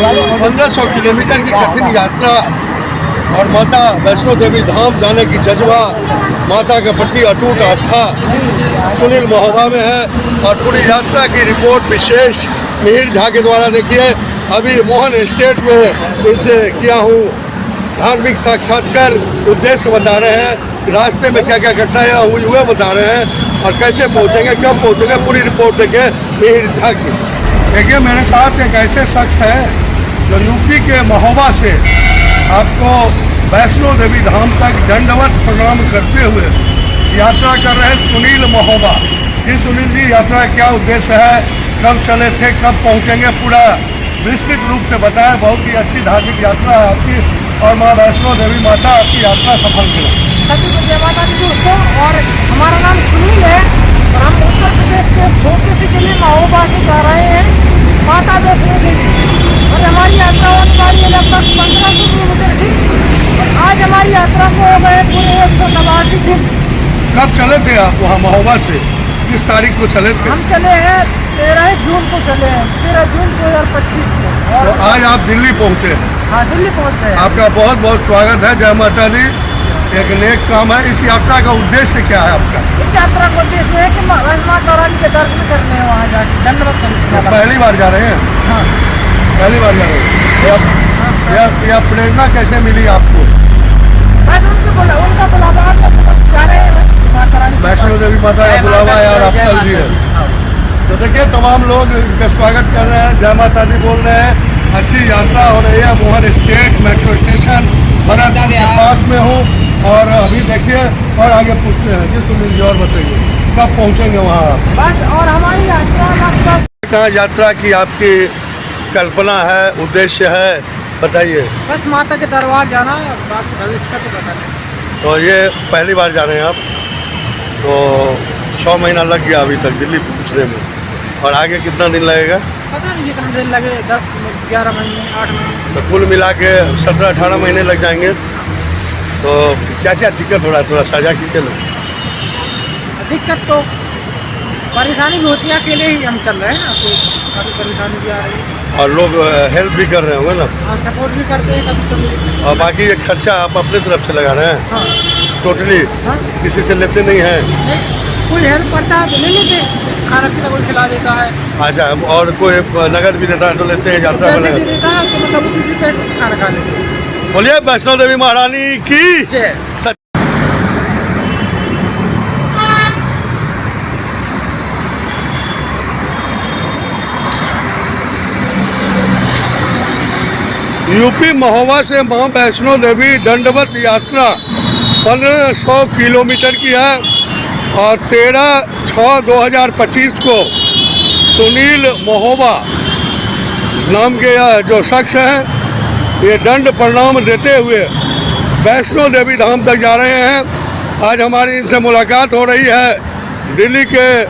1500 kilometre की कठिन यात्रा और माता वैष्णो देवी धाम जाने की जज्बा, माता के प्रति अटूट आस्था सुनील महोबा में है। और पूरी यात्रा की रिपोर्ट विशेष मिहिर झा के द्वारा देखिए। अभी मोहन एस्टेट में इनसे किया हूँ धार्मिक साक्षात्कार, उद्देश्य बता रहे हैं, रास्ते में क्या क्या घटनाएं हुई हुए बता रहे हैं और कैसे पहुँचेंगे, कब पहुँचेंगे, पूरी रिपोर्ट देखिए मिहिर झा की। देखिए मेरे साथ एक ऐसे शख्स है जो यूपी के महोबा से आपको वैष्णो देवी धाम तक दंडवत प्रणाम करते हुए यात्रा कर रहे हैं सुनील महोबा जी। सुनील जी, यात्रा का क्या उद्देश्य है, कब चले थे, कब पहुंचेंगे, पूरा विस्तृत रूप से बताएं। बहुत ही अच्छी धार्मिक यात्रा है आपकी और माँ वैष्णो देवी माता आपकी यात्रा सफल करें। सभी को जय माता दी दोस्तों। और हमारा नाम सुनील है और हम उत्तर प्रदेश के छोटे से जिले महोबा से जा रहे हैं माता वैष्णो देवी। और हमारी यात्रा होने वाली है लगभग 1500 किलोमीटर की। और आज हमारी यात्रा को हो गए पूरे 189 दिन। कब चले थे आप वहाँ महोबा से, किस तारीख को चले थे? हम चले हैं 13 जून को चले हैं, 13 जून 2025 को। और तो आज आप दिल्ली पहुँचे हैं। हाँ, दिल्ली पहुँच गए। आपका बहुत बहुत स्वागत है। जय माता दी। एक नेक काम है। इस यात्रा का उद्देश्य क्या है आपका? इस यात्रा का उद्देश्य है कि माता रानी के दर्शन करने हैं, वहाँ जाके दंडवत करने। पहली बार जा रहे हैं? हाँ, पहली बार जा रहे हैं। यह प्रेरणा कैसे मिली आपको? बस उनका बुलावा जा रहे हैं माता रानी। वैष्णो देवी माता का बुलावा यार अफसल जी है। तो देखिए तमाम लोग इनका स्वागत कर रहे हैं, जय माता दी बोल रहे हैं। अच्छी यात्रा हो रही है। Mohan state metro station Bharatpur के पास में हूँ और अभी देखिए और आगे पूछते हैं जी सुनील जी, और बताइए कब पहुँचेंगे वहाँ? बस और हमारी यात्रा लगभग कहाँ यात्रा की आपकी कल्पना है, उद्देश्य है, बताइए। बस माता के दरबार जाना है, बाकी भविष्य का तो पता नहीं। तो ये पहली बार जा रहे हैं आप, तो 6 महीना लग गया अभी तक दिल्ली पहुँचने में, और आगे कितना दिन लगेगा? पता नहीं कितना दिन लगे, 10 11 महीने 8 महीने। तो कुल मिला के 17-18 महीने लग जाएंगे। तो क्या क्या दिक्कत हो रहा है, थोड़ा साझा कीजिए ना। दिक्कत तो परेशानी भी होती है, अकेले ही हम चल रहे हैं, तो काफ़ी परेशानी भी आ रही है। और लोग हेल्प भी कर रहे होंगे ना? और सपोर्ट भी करते हैं कभी कभी। और बाकी ये खर्चा आप अपने तरफ से लगा रहे हैं? हाँ, टोटली? हाँ, किसी से लेते नहीं हैं? नहीं, कोई हेल्प करता है तो ले लेते, खाना पीना कोई खिला देता है। अच्छा, और कोई नगद भी देता है तो लेते हैं? यात्रा पैसे में दे देता है तो मतलब उसी से पैसे से खाना खा लेते हैं। बोलिए वैष्णो देवी महारानी की जय। यूपी महोबा से मां वैष्णो देवी दंडवत यात्रा 1500 किलोमीटर की है और 13/6/2025 को सुनील महोबा नाम के जो शख्स हैं ये दंड प्रणाम देते हुए वैष्णो देवी धाम तक जा रहे हैं। आज हमारी इनसे मुलाकात हो रही है दिल्ली के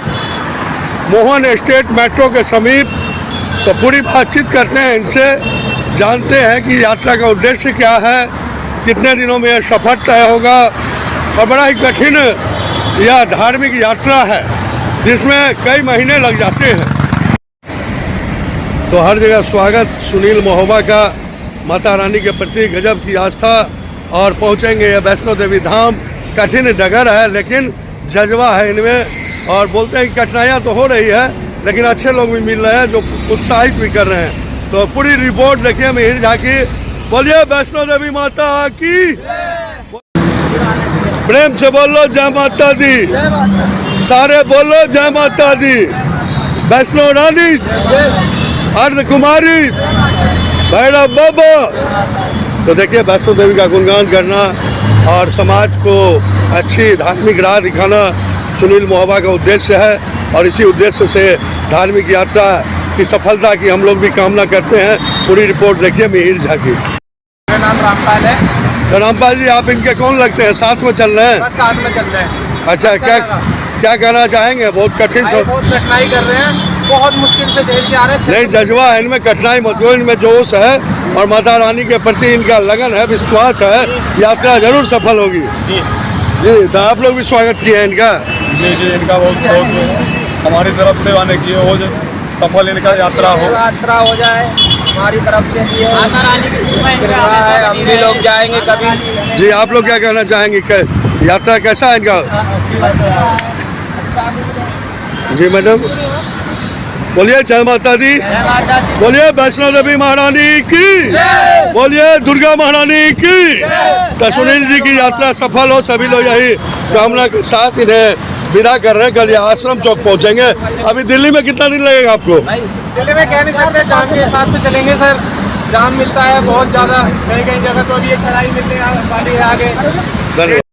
मोहन एस्टेट मेट्रो के समीप। तो पूरी बातचीत करते हैं इनसे, जानते हैं कि यात्रा का उद्देश्य क्या है, कितने दिनों में यह सफर तय होगा। और बड़ा ही कठिन यह धार्मिक यात्रा है जिसमें कई महीने लग जाते हैं। तो हर जगह स्वागत सुनील महोबा का। माता रानी के प्रति गजब की आस्था और पहुंचेंगे यह वैष्णो देवी धाम। कठिन डगर है लेकिन जज्बा है इनमें, और बोलते हैं कि कठिनाइयाँ तो हो रही है लेकिन अच्छे लोग भी मिल रहे हैं जो उत्साहित भी कर रहे हैं। तो पूरी रिपोर्ट देखिए मिहिर झा की। बोलिए वैष्णो देवी माता की। प्रेम से बोलो जय माता दी, सारे बोलो जय माता दी। वैष्णो रानी, अर्ध कुमारी, भैरव बाबा। तो देखिए वैष्णो देवी का गुणगान करना और समाज को अच्छी धार्मिक राह दिखाना सुनील महोबा का उद्देश्य है, और इसी उद्देश्य से धार्मिक यात्रा की सफलता की हम लोग भी कामना करते हैं। पूरी रिपोर्ट देखिए मिहिर झा की। मेरा नाम रामपाल है। तो रामपाल जी, आप इनके कौन लगते हैं? साथ में चल रहे हैं? बस साथ में चल रहे हैं। अच्छा, क्या कहना चाहेंगे? बहुत कठिन बहुत कठिनाई कर रहे हैं, बहुत मुश्किल से झेल के आ रहे हैं। नहीं, जज्बा है इनमें, कठिनाई मत हो, इनमें जोश है और माता रानी के प्रति इनका लगन है, विश्वास है, यात्रा जरूर सफल होगी। जी, तो आप लोग भी स्वागत किए हैं इनका? जी, इनका बहुत हमारी तरफ से आने की हो, सफल इनका यात्रा हो जाए। हमारी तरफ से भी है, माता रानी की कृपा है, हम भी लोग जाएंगे कभी। जी आप लोग क्या कहना चाहेंगे यात्रा कैसा है इनका? जी मैडम बोलिए जय माता दी, बोलिए वैष्णो देवी महारानी की, बोलिए दुर्गा महारानी की। तो सुनील जी की यात्रा सफल हो, सभी लोग यही कामना के साथ इन्हें विदा कर रहे हैं। कल ये आश्रम चौक पहुंचेंगे। अभी दिल्ली में कितना दिन लगेगा आपको? दिल्ली में कह नहीं सकते, जाम के हिसाब से चलेंगे सर। जाम मिलता है बहुत ज़्यादा, कहीं कहीं जगह तो अभी एक खड़ाई मिलने वाली है आगे। धन्यवाद।